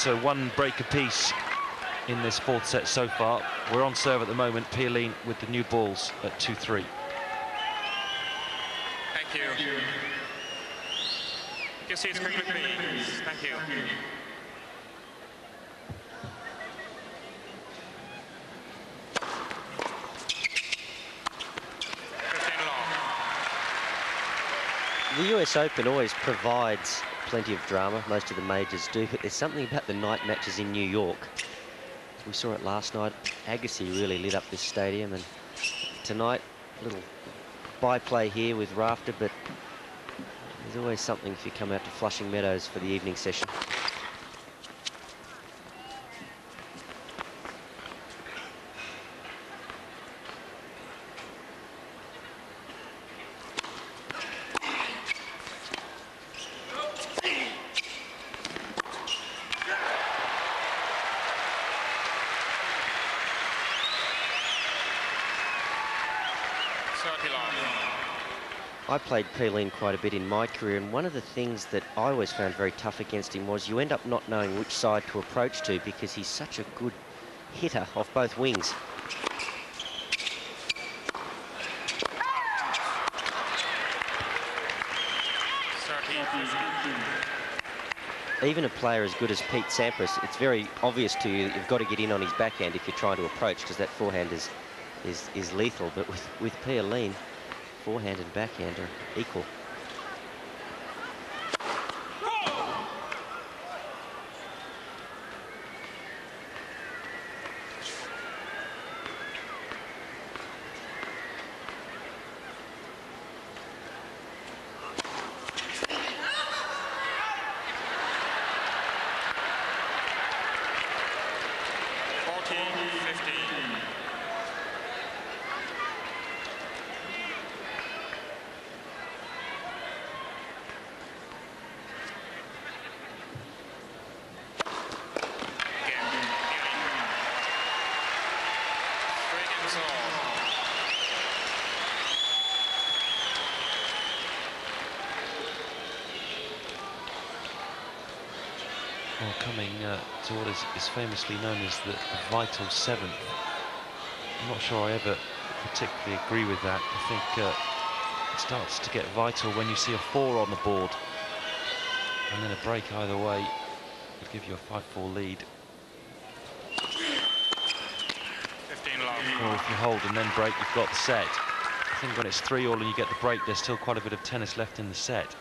So one break apiece in this fourth set so far. We're on serve at the moment. Pioline with the new balls at 2-3. Thank you. Your seats quickly, please. Thank you. The US Open always provides plenty of drama, most of the majors do, but there's something about the night matches in New York. We saw it last night. Agassi really lit up this stadium, and tonight, a little byplay here with Rafter, but there's always something if you come out to Flushing Meadows for the evening session. I played pioline quite a bit in my career, and one of the things that I always found very tough against him was you end up not knowing which side to approach to because he's such a good hitter off both wings. Even a player as good as Pete Sampras, it's very obvious to you that you've got to get in on his backhand if you're trying to approach, because that forehand is lethal. But with pioline, forehand and backhand are equal. Well, coming to what is famously known as the vital seventh. I'm not sure I ever particularly agree with that. I think it starts to get vital when you see a 4 on the board, and then a break either way will give you a 5-4 lead. 15 love. Or if you hold and then break, you've got the set. I think when it's 3-all and you get the break, there's still quite a bit of tennis left in the set.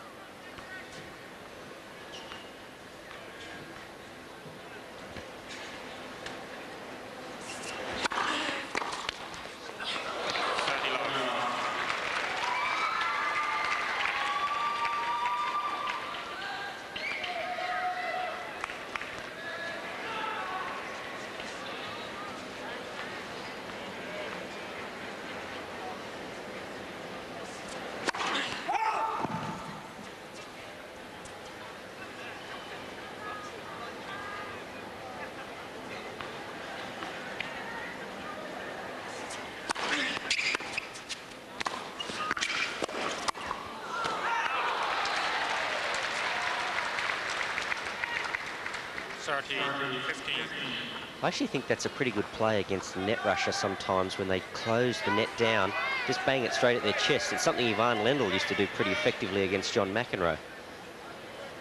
I actually think that's a pretty good play against the net rusher sometimes when they close the net down, just bang it straight at their chest. It's something Ivan Lendl used to do pretty effectively against John McEnroe.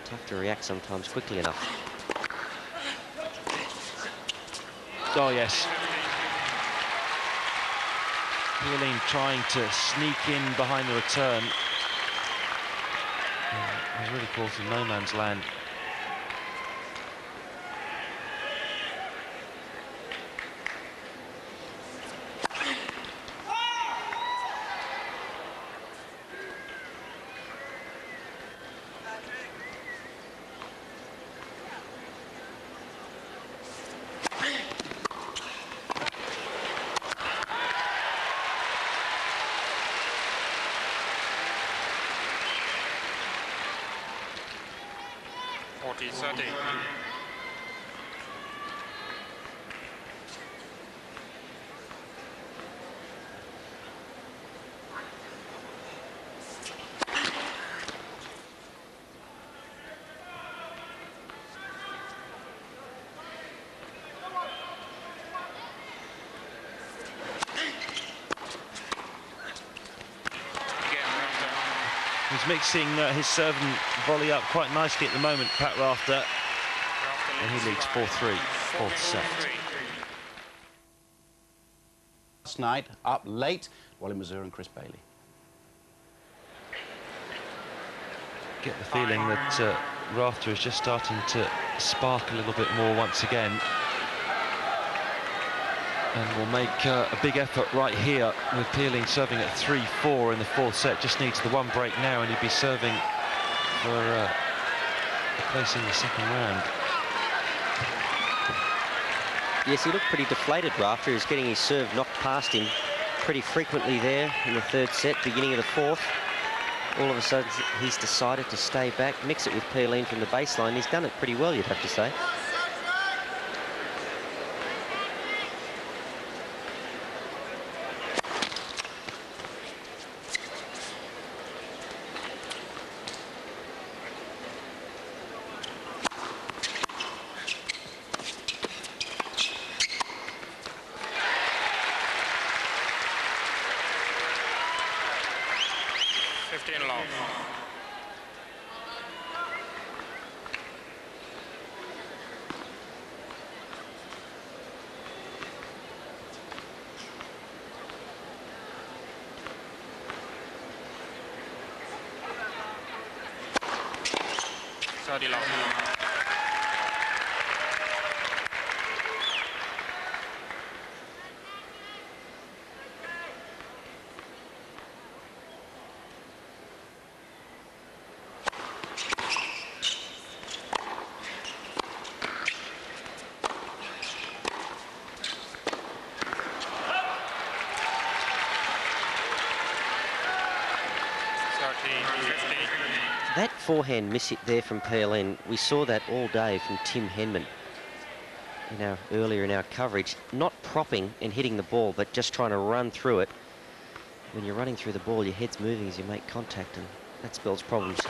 Tough to react sometimes quickly enough. Oh, yes. Pioline trying to sneak in behind the return. He's really caught in no man's land. He's mixing his serve and volley up quite nicely at the moment, Pat Rafter. And he leads 4-3, fourth set. Last night, up late, Wally Mazur and Chris Bailey. Get the feeling that Rafter is just starting to spark a little bit more once again. And will make a big effort right here with Pioline serving at 3-4 in the fourth set. Just needs the one break now and he'd be serving for a place in the second round. Yes, he looked pretty deflated, Rafter. He's getting his serve knocked past him pretty frequently there in the third set, beginning of the fourth. All of a sudden, he's decided to stay back, mix it with Pioline from the baseline. He's done it pretty well, you'd have to say. That forehand miss hit there from Pioline, we saw that all day from Tim Henman earlier in our coverage. Not propping and hitting the ball, but just trying to run through it. When you're running through the ball, your head's moving as you make contact, and that spells problems.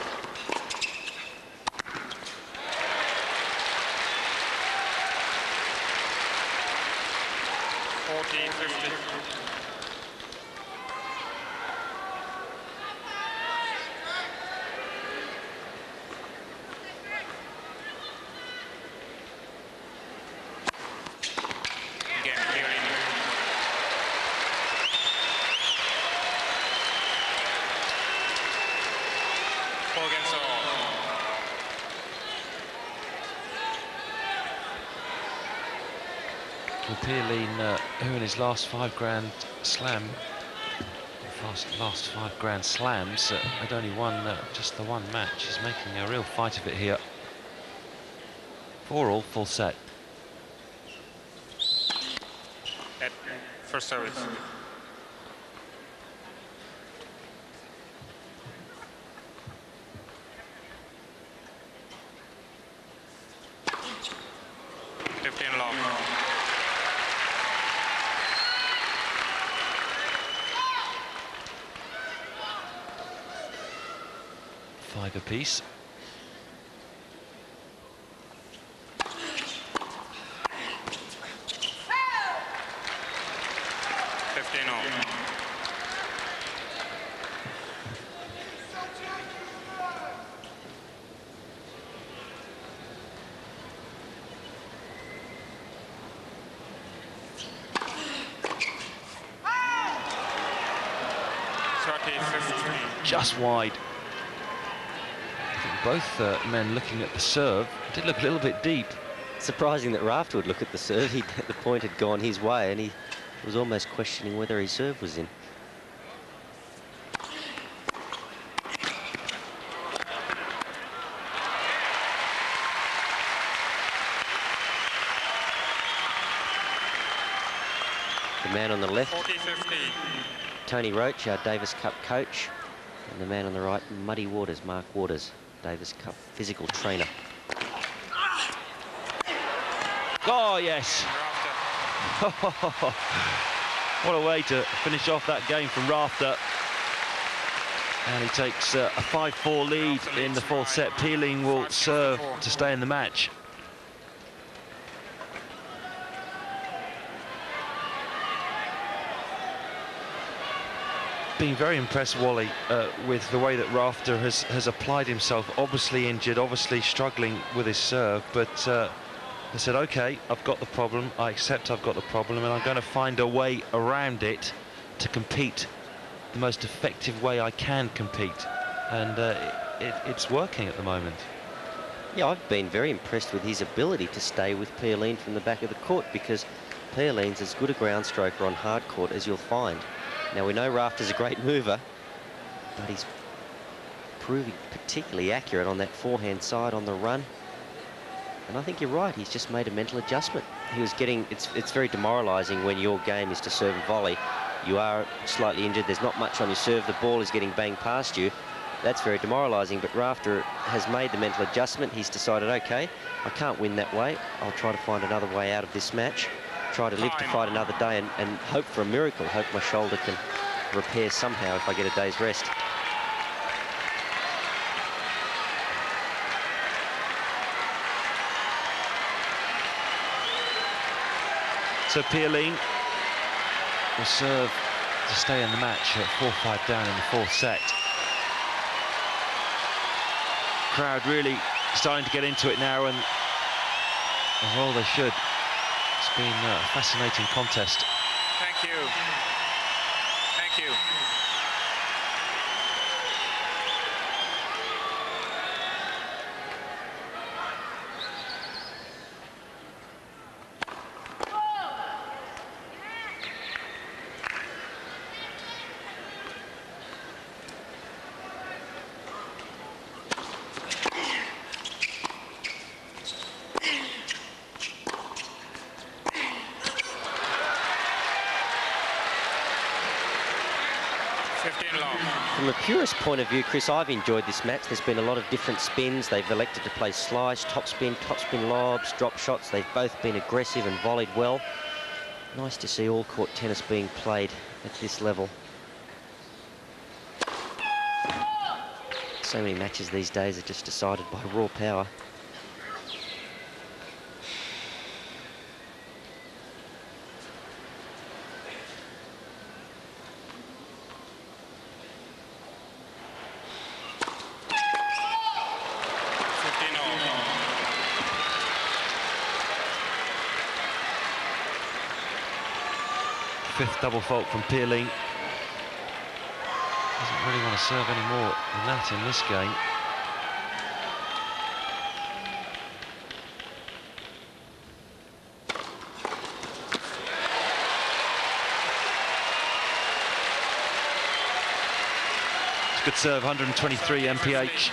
Pioline, who in his last last 5 Grand Slams had only won just the one match, is making a real fight of it here. 4-all, full set. At first service. Long. 5 apiece. Just wide. I think both men looking at the serve. It did look a little bit deep. Surprising that Rafter would look at the serve. The point had gone his way, and he was almost questioning whether his serve was in. The man on the left, 40-50. Tony Roach, our Davis Cup coach, and the man on the right, Muddy Waters, Mark Waters, Davis Cup physical trainer. Oh, yes. What a way to finish off that game from Rafter. And he takes a 5-4 lead in the fourth set. Pioline will serve to stay in the match. been very impressed, Wally, with the way that Rafter has applied himself. Obviously injured, obviously struggling with his serve, but I said, OK, I've got the problem. I accept I've got the problem, and I'm going to find a way around it to compete the most effective way I can compete. And it's working at the moment. Yeah, I've been very impressed with his ability to stay with pioline from the back of the court, because pioline's as good a ground stroker on hard court as you'll find. Now, we know Rafter's a great mover, but he's proving particularly accurate on that forehand side on the run. And I think you're right, he's just made a mental adjustment. He was getting, it's very demoralising when your game is to serve and volley. You are slightly injured, there's not much on your serve, the ball is getting banged past you. That's very demoralising, but Rafter has made the mental adjustment. He's decided, OK, I can't win that way. I'll try to find another way out of this match. Try to live to fight another day and hope for a miracle. Hope my shoulder can repair somehow if I get a day's rest. So pioline will serve to stay in the match at 4-5 down in the fourth set. Crowd really starting to get into it now, and well, they should. It's been a fascinating contest. Thank you. Thank you. From a purist point of view, Chris, I've enjoyed this match. There's been a lot of different spins. They've elected to play slice, topspin lobs, drop shots. They've both been aggressive and volleyed well. Nice to see all court tennis being played at this level. So many matches these days are just decided by raw power. Fifth double fault from pioline. Doesn't really want to serve any more than that in this game. It's a good serve, 123 mph.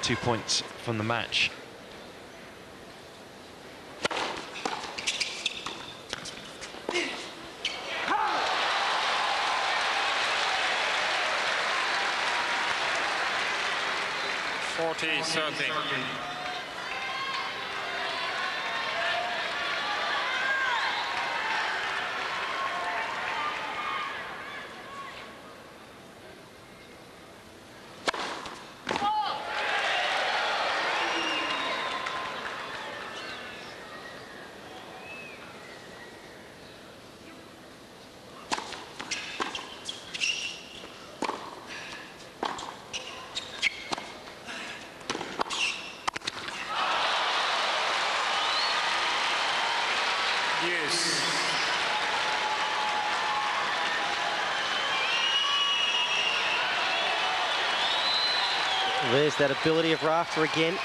.2 points from the match. Something. Yes. There's that ability of Rafter again.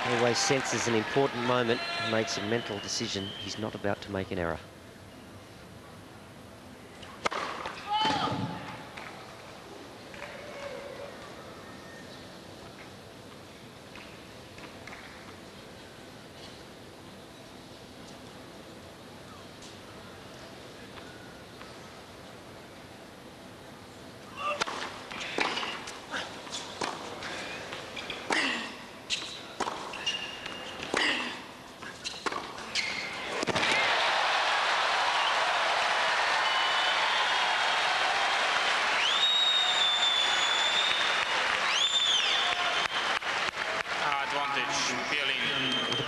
He always senses an important moment and makes a mental decision. He's not about to make an error.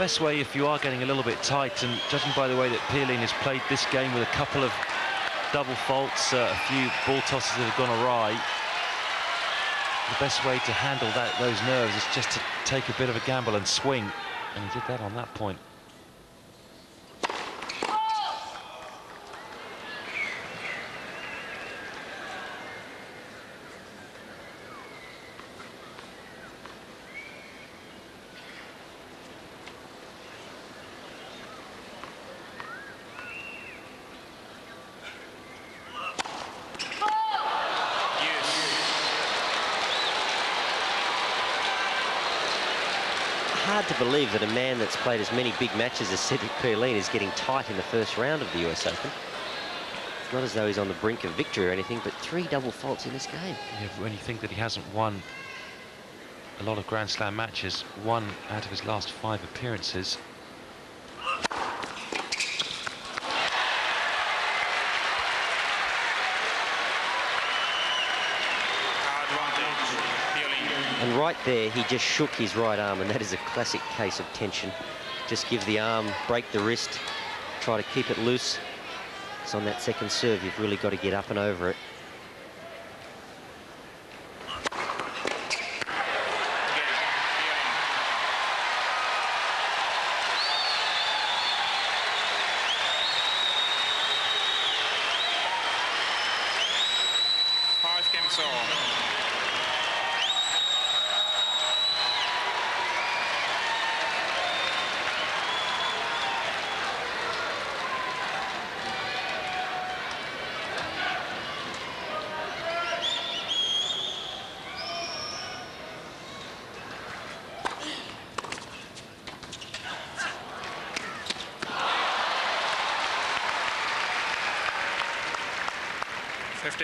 best way, if you are getting a little bit tight, and judging by the way that pioline has played this game with a couple of double faults, a few ball tosses that have gone awry, the best way to handle those nerves is just to take a bit of a gamble and swing, and he did that on that point. Hard to believe that a man that's played as many big matches as Cedric Pioline is getting tight in the first round of the US Open. It's not as though he's on the brink of victory or anything, but 3 double faults in this game. Yeah, when you think that he hasn't won a lot of Grand Slam matches, 1 out of his last 5 appearances. And right there, he just shook his right arm, and that is a classic case of tension. Just give the arm, break the wrist, try to keep it loose. So on that second serve, you've really got to get up and over it.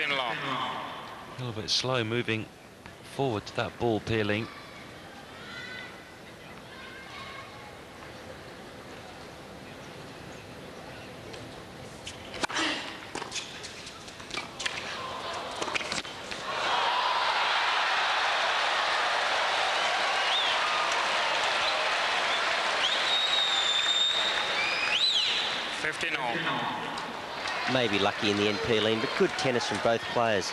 A little bit slow moving forward to that ball, pioline. Maybe lucky in the end, pioline, but good tennis from both players.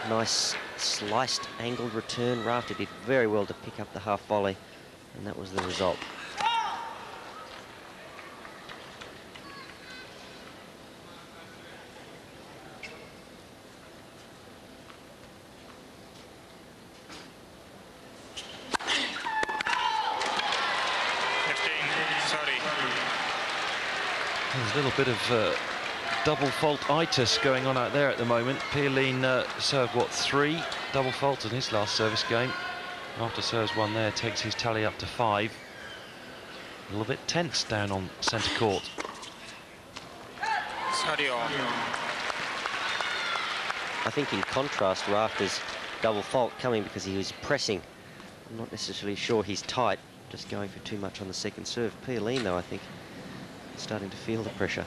Nice sliced, angled return. Rafter did very well to pick up the half volley, and that was the result. There's a little bit of double fault-itis going on out there at the moment. Pioline served, what, 3 double faults in his last service game. After serves 1 there, takes his tally up to 5. A little bit tense down on centre court. I think in contrast, Rafter's double fault coming because he was pressing. I'm not necessarily sure he's tight, just going for too much on the second serve. Pioline, though, I think, is starting to feel the pressure.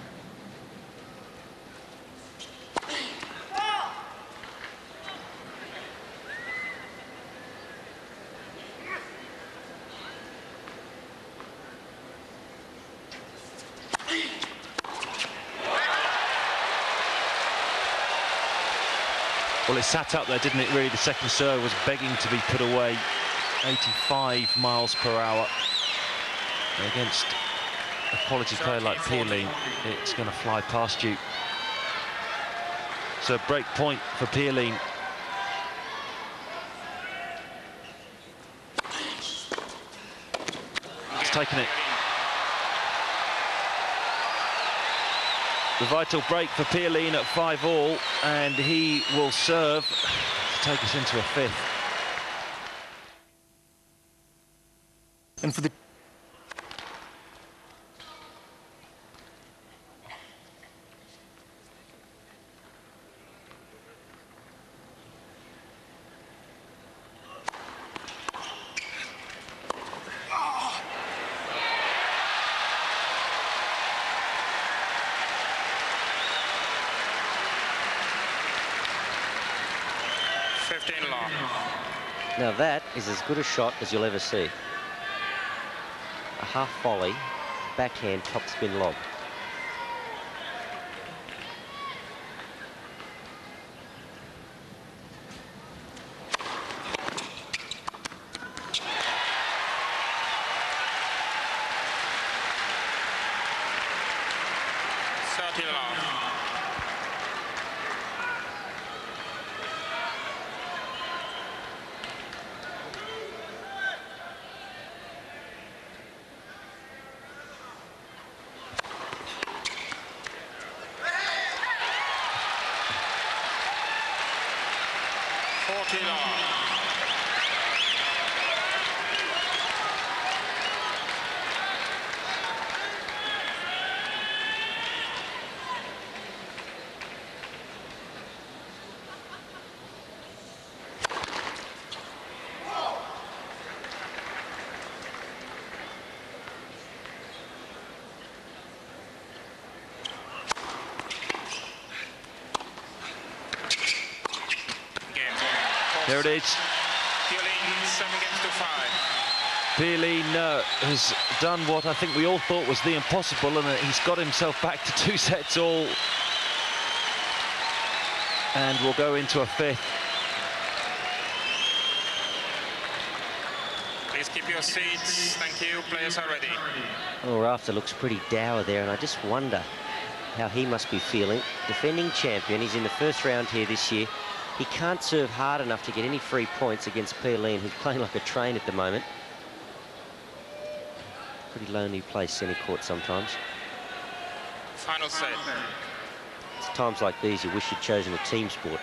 Well, it sat up there, didn't it, really? The second serve was begging to be put away. 85 miles per hour. Against a quality player like pioline, it's going to fly past you. So break point for pioline. He's taken it. The vital break for pioline at 5-all, and he will serve to take us into a 5th. And for the Now that is as good a shot as you'll ever see. a half volley, backhand topspin lob. There it is. Pioline 7-5. Pioline has done what I think we all thought was the impossible, and he's got himself back to 2 sets all. And we'll go into a fifth. Please keep your seats. Thank you. Players are ready. Well, Rafter looks pretty dour there, and I just wonder how he must be feeling. Defending champion, he's in the first round here this year. He can't serve hard enough to get any free points against Pioline, who's playing like a train at the moment. Pretty lonely place, centre court sometimes. Final set. It's times like these you wish you'd chosen a team sport.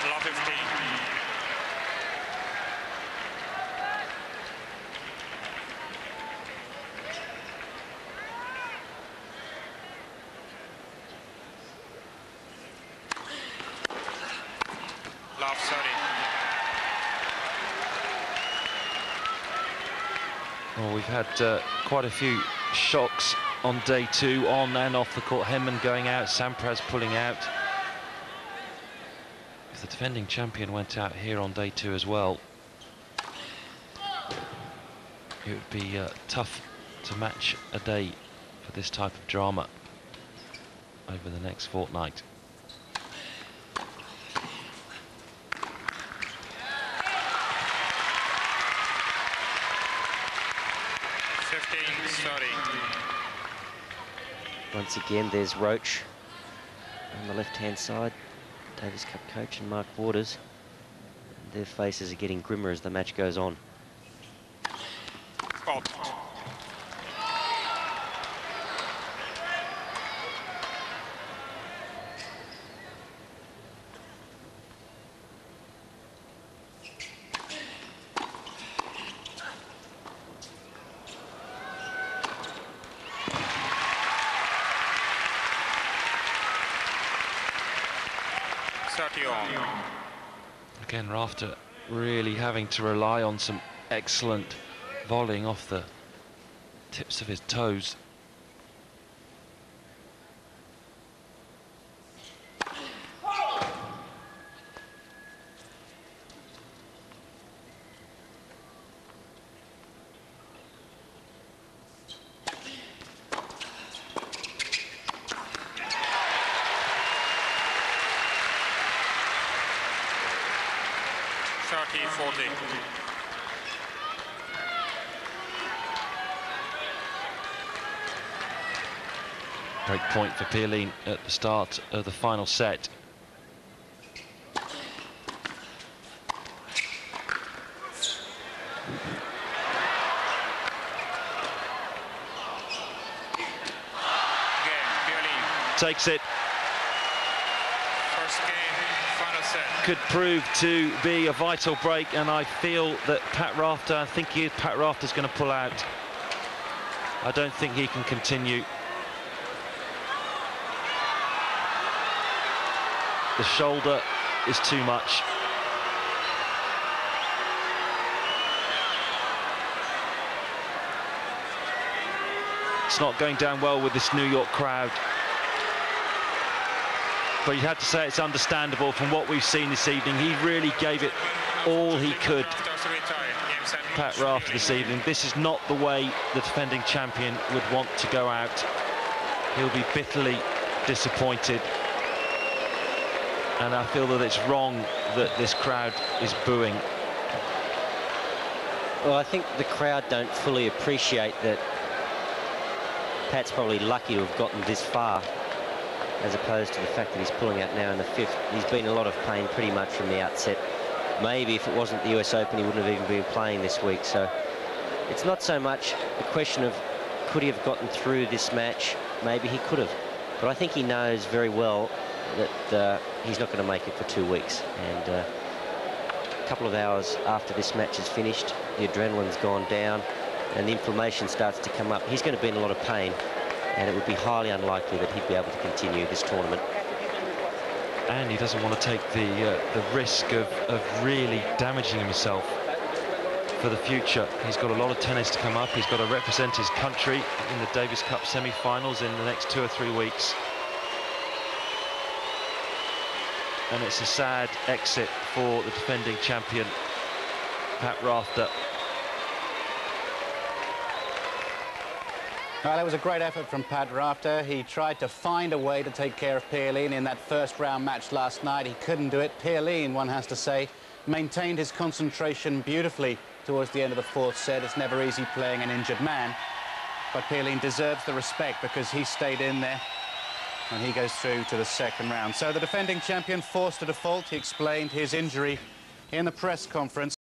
Love 15. Love 30. Well, we've had quite a few shocks on day 2, on and off the court. Henman going out, Sampras pulling out. If the defending champion went out here on day 2 as well, it would be tough to match a day for this type of drama over the next fortnight. Once again, there's Roach on the left-hand side, Davis Cup coach, and Mark Waters. Their faces are getting grimmer as the match goes on. Oh. 30 on. Again, Rafter really having to rely on some excellent volleying off the tips of his toes. Great point for Pioline at the start of the final set. Takes it. First game, final set. Could prove to be a vital break, and I feel that Pat Rafter, I think Pat Rafter's going to pull out. I don't think he can continue. The shoulder is too much. It's not going down well with this New York crowd. but you had to say it's understandable from what we've seen this evening. He really gave it all he could, Pat Rafter, this evening. This is not the way the defending champion would want to go out. He'll be bitterly disappointed. And I feel that it's wrong that this crowd is booing. Well, I think the crowd don't fully appreciate that Pat's probably lucky to have gotten this far, as opposed to the fact that he's pulling out now in the 5th. He's been in a lot of pain pretty much from the outset. Maybe if it wasn't the US Open, he wouldn't have even been playing this week. So it's not so much a question of could he have gotten through this match. Maybe he could have. But I think he knows very well that he's not going to make it for 2 weeks. And a couple of hours after this match is finished, the adrenaline's gone down and the inflammation starts to come up. He's going to be in a lot of pain, and it would be highly unlikely that he'd be able to continue this tournament. And he doesn't want to take the risk of really damaging himself for the future. He's got a lot of tennis to come up. He's got to represent his country in the Davis Cup semi-finals in the next 2 or 3 weeks. And it's a sad exit for the defending champion, Pat Rafter. Well, it was a great effort from Pat Rafter. He tried to find a way to take care of Pioline in that first round match last night. He couldn't do it. Pioline, one has to say, maintained his concentration beautifully towards the end of the 4th set. It's never easy playing an injured man, but Pioline deserves the respect because he stayed in there and he goes through to the 2nd round. So the defending champion forced a default. He explained his injury in the press conference.